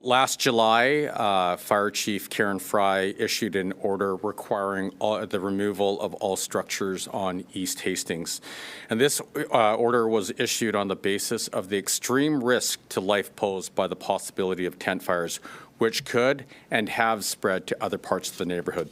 last July, Fire Chief Karen Fry issued an order requiring the removal of all structures on East Hastings. And this order was issued on the basis of the extreme risk to life posed by the possibility of tent fires, which could and have spread to other parts of the neighborhood.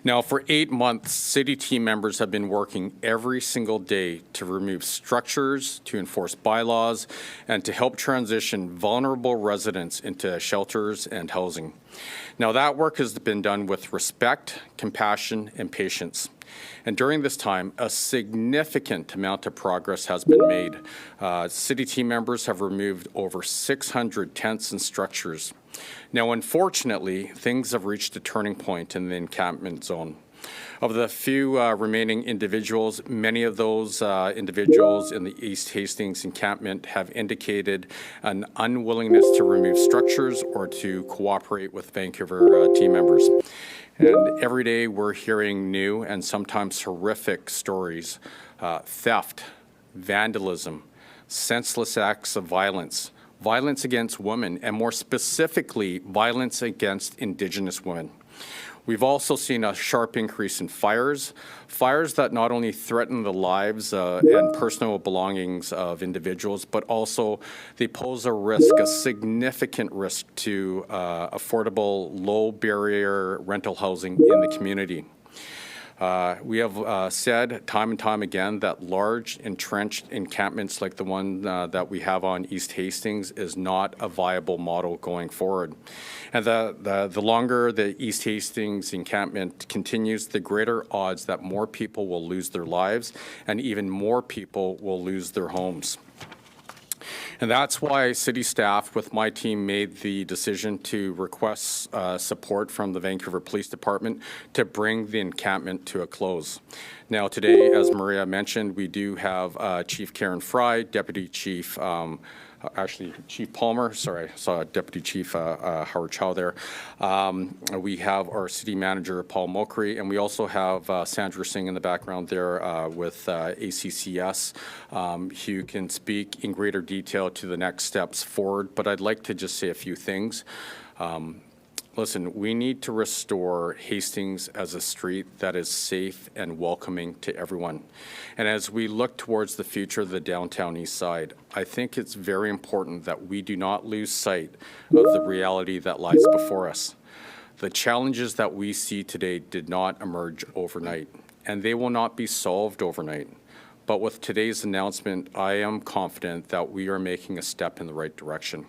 Now, for 8 months, city team members have been working every single day to remove structures, to enforce bylaws, and to help transition vulnerable residents into shelters and housing. Now, that work has been done with respect, compassion, and patience. And during this time, a significant amount of progress has been made. City team members have removed over 600 tents and structures. Now, unfortunately, things have reached a turning point in the encampment zone. Of the few remaining individuals, many of those individuals in the East Hastings encampment have indicated an unwillingness to remove structures or to cooperate with Vancouver team members. And every day we're hearing new and sometimes horrific stories, theft, vandalism, senseless acts of violence, violence against women, and more specifically, violence against Indigenous women. We've also seen a sharp increase in fires that not only threaten the lives and personal belongings of individuals, but also they pose a significant risk to affordable, low-barrier rental housing in the community. We have said time and time again that large entrenched encampments like the one that we have on East Hastings is not a viable model going forward. And the longer the East Hastings encampment continues, the greater odds that more people will lose their lives and even more people will lose their homes. And that's why city staff with my team made the decision to request support from the Vancouver Police Department to bring the encampment to a close. Now today, as Maria mentioned, we do have Chief Karen Fry, Deputy Chief Chief Palmer, sorry, I saw Deputy Chief Howard Chow there. We have our City Manager, Paul Mokri, and we also have Sandra Singh in the background there with ACCS, who can speak in greater detail to the next steps forward. But I'd like to just say a few things. Listen, we need to restore Hastings as a street that is safe and welcoming to everyone. And as we look towards the future of the downtown east side, I think it's very important that we do not lose sight of the reality that lies before us. The challenges that we see today did not emerge overnight, and they will not be solved overnight. But with today's announcement, I am confident that we are making a step in the right direction.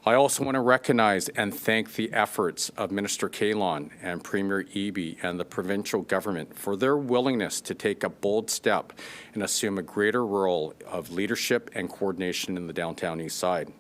I also want to recognize and thank the efforts of Minister Kahlon and Premier Eby and the provincial government for their willingness to take a bold step and assume a greater role of leadership and coordination in the downtown east side.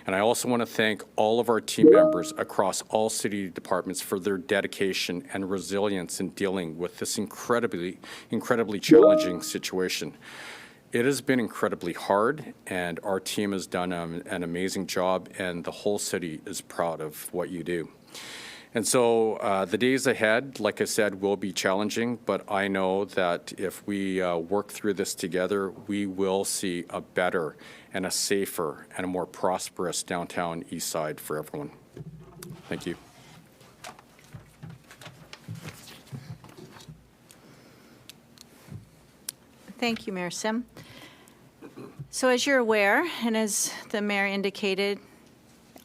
And I also want to thank all of our team members across all city departments for their dedication and resilience in dealing with this incredibly challenging situation. It has been incredibly hard, and our team has done an amazing job, and the whole city is proud of what you do. And so the days ahead, like I said, will be challenging, but I know that if we work through this together, we will see a better and a safer and a more prosperous downtown east side for everyone. Thank you. Thank you, Mayor Sim. So as you're aware, and as the Mayor indicated,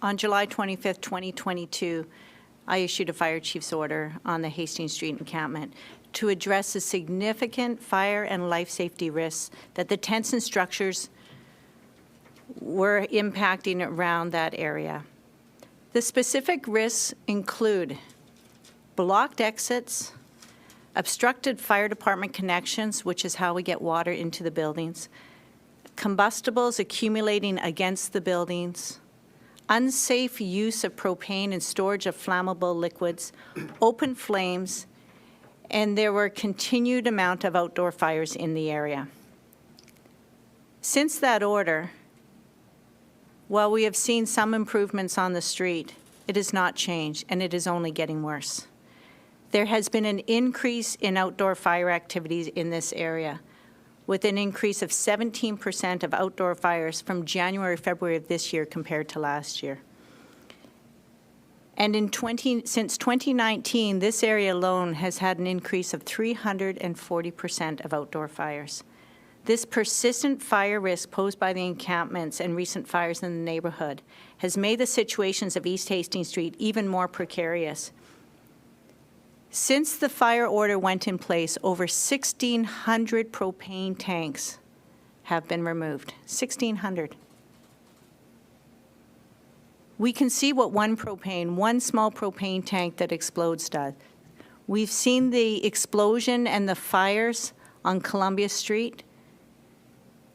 on July 25th, 2022, I issued a fire chief's order on the Hastings Street encampment to address the significant fire and life safety risks that the tents and structures were impacting around that area. The specific risks include blocked exits, obstructed fire department connections, which is how we get water into the buildings, combustibles accumulating against the buildings, unsafe use of propane and storage of flammable liquids, open flames, and there were continued amount of outdoor fires in the area. Since that order, while we have seen some improvements on the street, it has not changed, and it is only getting worse. There has been an increase in outdoor fire activities in this area. with an increase of 17% of outdoor fires from January, February of this year compared to last year. And since 2019, this area alone has had an increase of 340% of outdoor fires. This persistent fire risk posed by the encampments and recent fires in the neighborhood has made the situations of East Hastings Street even more precarious. Since the fire order went in place, over 1,600 propane tanks have been removed. 1,600. We can see what one small propane tank that explodes does. We've seen the explosion and the fires on Columbia Street.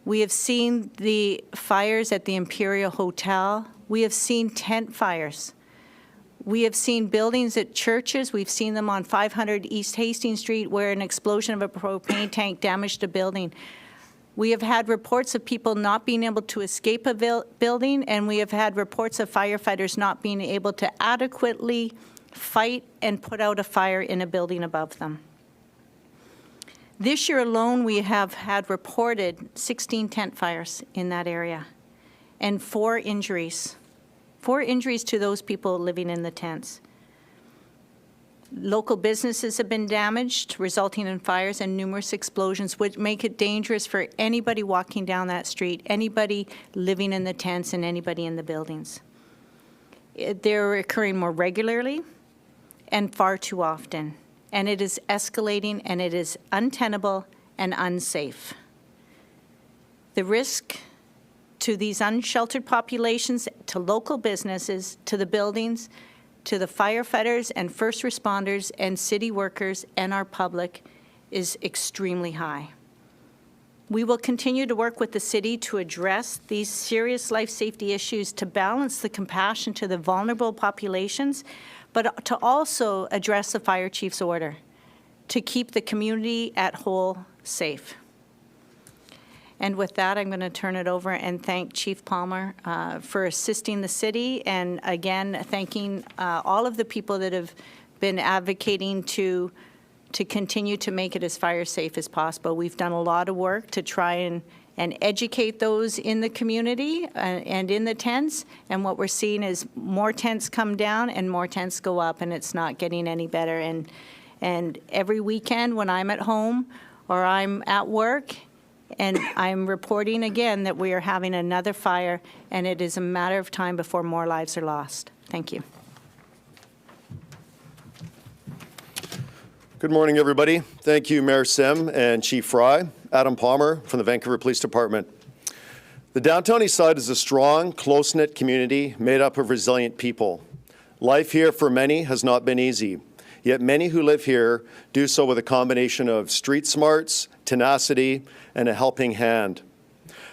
We have seen the fires at the Imperial Hotel. We have seen tent fires. We have seen buildings at churches. We've seen them on 500 East Hastings Street where an explosion of a propane tank damaged a building. We have had reports of people not being able to escape a building, and we have had reports of firefighters not being able to adequately fight and put out a fire in a building above them. This year alone, we have had reported 16 tent fires in that area and 4 injuries. 4 injuries to those people living in the tents. Local businesses have been damaged, resulting in fires and numerous explosions, which make it dangerous for anybody walking down that street, anybody living in the tents, and anybody in the buildings. They're occurring more regularly and far too often, and it is escalating, and it is untenable and unsafe. The risk to these unsheltered populations, to local businesses, to the buildings, to the firefighters and first responders and city workers and our public is extremely high. We will continue to work with the city to address these serious life safety issues, to balance the compassion to the vulnerable populations, but to also address the fire chief's order, to keep the community at whole safe. And with that, I'm going to turn it over and thank Chief Palmer for assisting the city, and again, thanking all of the people that have been advocating to continue to make it as fire safe as possible. We've done a lot of work to try and educate those in the community and in the tents, and what we're seeing is more tents come down and more tents go up, and it's not getting any better. And every weekend when I'm at home or I'm at work, and I'm reporting again that we are having another fire, and it is a matter of time before more lives are lost. Thank you. Good morning, everybody. Thank you, Mayor Sim and Chief Fry. Adam Palmer from the Vancouver Police Department. The downtown east side is a strong, close-knit community made up of resilient people. Life here for many has not been easy, yet many who live here do so with a combination of street smarts, tenacity, and a helping hand.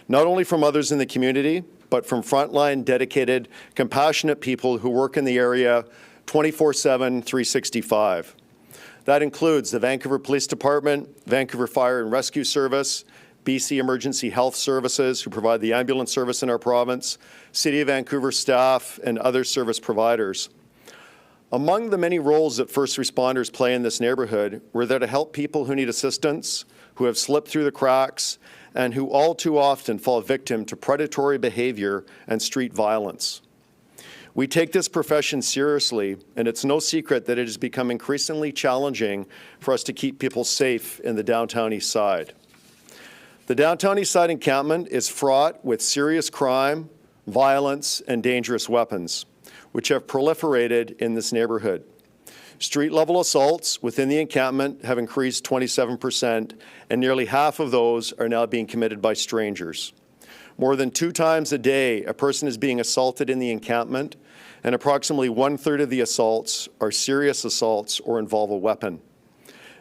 Not only from others in the community, but from frontline, dedicated, compassionate people who work in the area 24/7, 365. That includes the Vancouver Police Department, Vancouver Fire and Rescue Service, BC Emergency Health Services, who provide the ambulance service in our province, City of Vancouver staff, and other service providers. Among the many roles that first responders play in this neighborhood, we're there to help people who need assistance, who have slipped through the cracks, and who all too often fall victim to predatory behavior and street violence. We take this profession seriously, and it's no secret that it has become increasingly challenging for us to keep people safe in the downtown east side. The downtown east side encampment is fraught with serious crime, violence, and dangerous weapons, which have proliferated in this neighborhood. Street-level assaults within the encampment have increased 27%, and nearly half of those are now being committed by strangers. More than 2 times a day, a person is being assaulted in the encampment, and approximately 1/3 of the assaults are serious assaults or involve a weapon.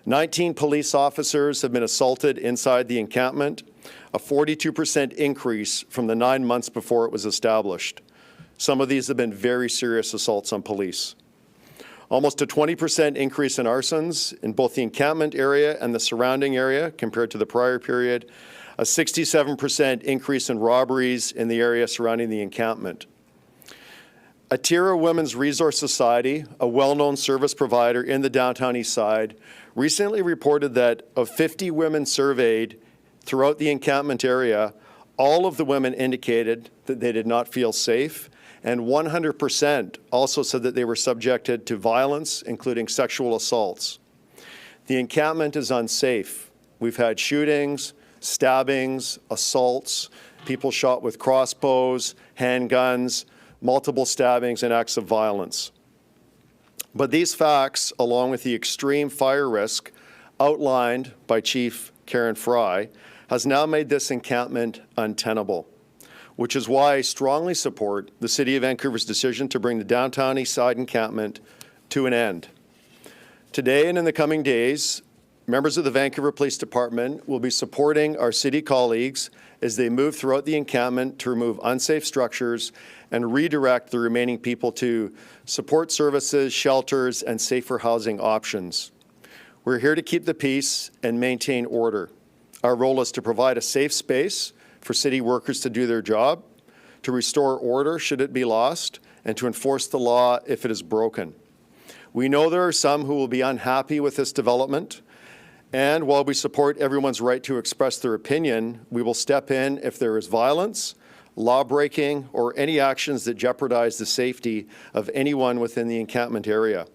19 police officers have been assaulted inside the encampment, a 42% increase from the 9 months before it was established. Some of these have been very serious assaults on police. Almost a 20% increase in arsons in both the encampment area and the surrounding area compared to the prior period, a 67% increase in robberies in the area surrounding the encampment. Atira Women's Resource Society, a well-known service provider in the downtown east side, recently reported that of 50 women surveyed, throughout the encampment area, all of the women indicated that they did not feel safe, and 100% also said that they were subjected to violence, including sexual assaults. The encampment is unsafe. We've had shootings, stabbings, assaults, people shot with crossbows, handguns, multiple stabbings, and acts of violence. But these facts, along with the extreme fire risk outlined by Chief Karen Fry, has now made this encampment untenable, which is why I strongly support the City of Vancouver's decision to bring the downtown Eastside encampment to an end. Today and in the coming days, members of the Vancouver Police Department will be supporting our city colleagues as they move throughout the encampment to remove unsafe structures and redirect the remaining people to support services, shelters, and safer housing options. We're here to keep the peace and maintain order. Our role is to provide a safe space for city workers to do their job, to restore order should it be lost, and to enforce the law if it is broken. We know there are some who will be unhappy with this development, and while we support everyone's right to express their opinion, we will step in if there is violence, law-breaking, or any actions that jeopardize the safety of anyone within the encampment area.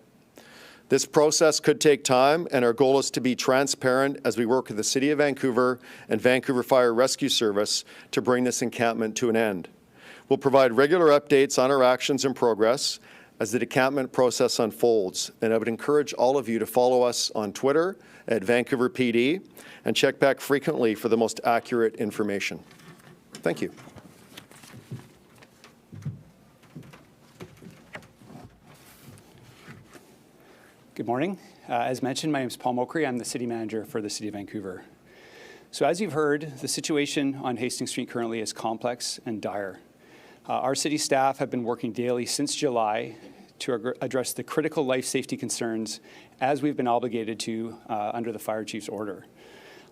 This process could take time, and our goal is to be transparent as we work with the City of Vancouver and Vancouver Fire Rescue Service to bring this encampment to an end. We'll provide regular updates on our actions and progress as the decampment process unfolds, and I would encourage all of you to follow us on Twitter at Vancouver PD and check back frequently for the most accurate information. Thank you. Good morning. As mentioned, my name is Paul Mokry. I'm the City Manager for the City of Vancouver. So as you've heard, the situation on Hastings Street currently is complex and dire. Our city staff have been working daily since July to address the critical life safety concerns as we've been obligated to under the fire chief's order.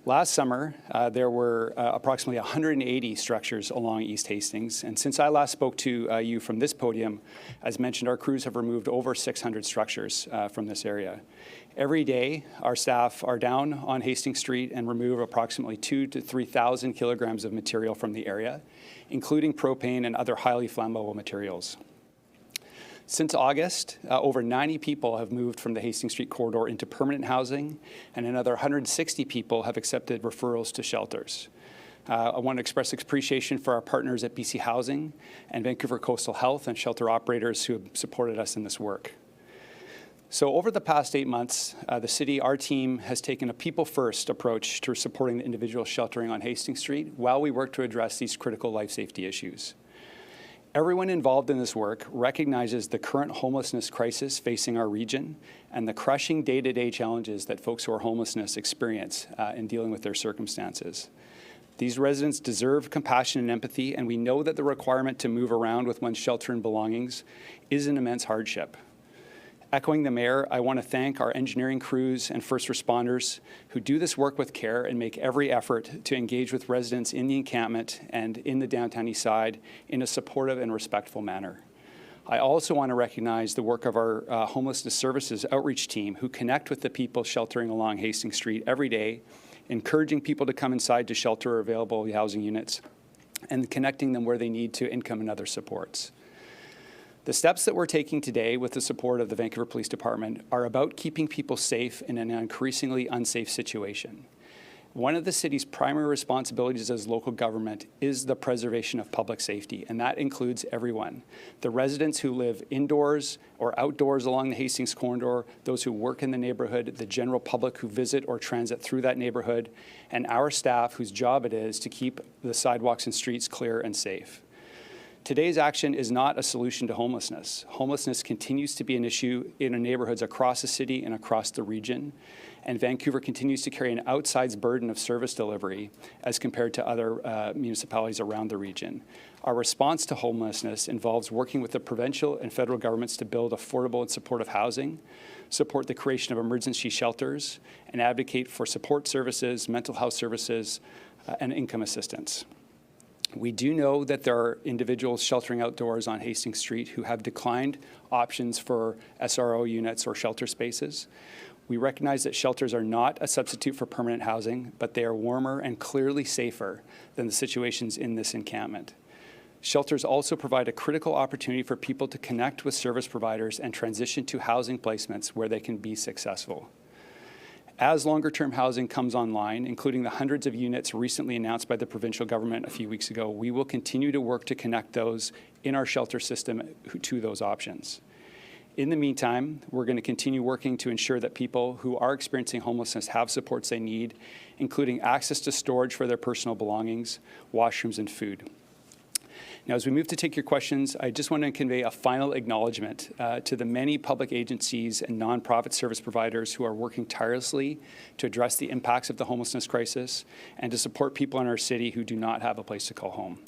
Last summer, there were approximately 180 structures along East Hastings, and since I last spoke to you from this podium, as mentioned, our crews have removed over 600 structures from this area. Every day, our staff are down on Hastings Street and remove approximately 2,000 to 3,000 kilograms of material from the area, including propane and other highly flammable materials. Since August, over 90 people have moved from the Hastings Street corridor into permanent housing, and another 160 people have accepted referrals to shelters. I want to express appreciation for our partners at BC Housing and Vancouver Coastal Health and shelter operators who have supported us in this work. So over the past 8 months, the city, our team, has taken a people-first approach to supporting the individual sheltering on Hastings Street while we work to address these critical life safety issues. Everyone involved in this work recognizes the current homelessness crisis facing our region and the crushing day-to-day challenges that folks who are homelessness experience in dealing with their circumstances. These residents deserve compassion and empathy, and we know that the requirement to move around with one's shelter and belongings is an immense hardship. Echoing the mayor, I want to thank our engineering crews and first responders who do this work with care and make every effort to engage with residents in the encampment and in the downtown east side in a supportive and respectful manner. I also want to recognize the work of our homelessness services outreach team who connect with the people sheltering along Hastings Street every day, encouraging people to come inside to shelter or available housing units, and connecting them where they need to income and other supports. The steps that we're taking today with the support of the Vancouver Police Department are about keeping people safe in an increasingly unsafe situation. One of the city's primary responsibilities as local government is the preservation of public safety, and that includes everyone. The residents who live indoors or outdoors along the Hastings corridor, those who work in the neighborhood, the general public who visit or transit through that neighborhood, and our staff whose job it is to keep the sidewalks and streets clear and safe. Today's action is not a solution to homelessness. Homelessness continues to be an issue in our neighborhoods across the city and across the region, and Vancouver continues to carry an outsized burden of service delivery as compared to other municipalities around the region. Our response to homelessness involves working with the provincial and federal governments to build affordable and supportive housing, support the creation of emergency shelters, and advocate for support services, mental health services, and income assistance. We do know that there are individuals sheltering outdoors on Hastings Street who have declined options for SRO units or shelter spaces. We recognize that shelters are not a substitute for permanent housing, but they are warmer and clearly safer than the situations in this encampment. Shelters also provide a critical opportunity for people to connect with service providers and transition to housing placements where they can be successful. As longer-term housing comes online, including the hundreds of units recently announced by the provincial government a few weeks ago, we will continue to work to connect those in our shelter system to those options. In the meantime, we're going to continue working to ensure that people who are experiencing homelessness have supports they need, including access to storage for their personal belongings, washrooms, and food. Now, as we move to take your questions, I just want to convey a final acknowledgement to the many public agencies and nonprofit service providers who are working tirelessly to address the impacts of the homelessness crisis and to support people in our city who do not have a place to call home.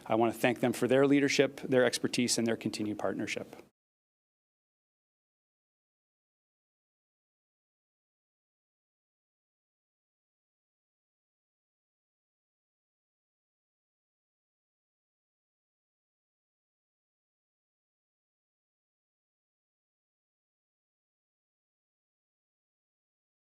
I want to thank them for their leadership, their expertise, and their continued partnership.